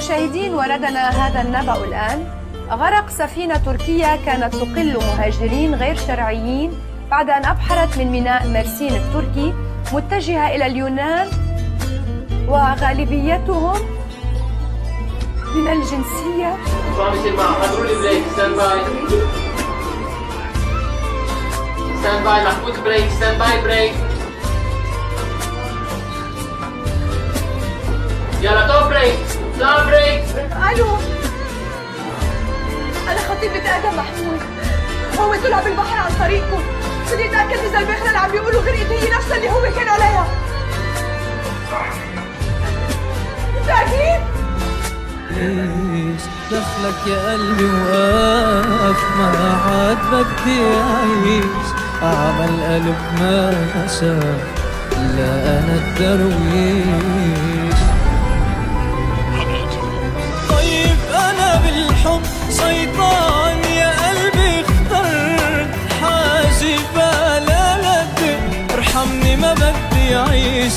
المشاهدين، وردنا هذا النبأ الآن. غرق سفينة تركية كانت تقل مهاجرين غير شرعيين بعد أن أبحرت من ميناء مرسين التركي متجهة إلى اليونان، وغالبيتهم من الجنسية. ستاند باي محمود، بريك، ستاند باي بريك. يلا توب بريك، توب بريك. الو، انا خطيبة ادم محمود، هو طلع بالبحر عن طريقكم. بدي اتاكد اذا الباخره اللي عم بيقولوا غرقت هي نفسها اللي هو كان عليها. متاكدين؟ ايش دخلك يا قلبي وقف، ما عاد بدي اعيش، اعمل قلب ما شاف، لا انا الدرويش. طيب انا بالحب شيطان يا قلبي، اخترت حاجي فلا لا ارحمني ما بدي اعيش.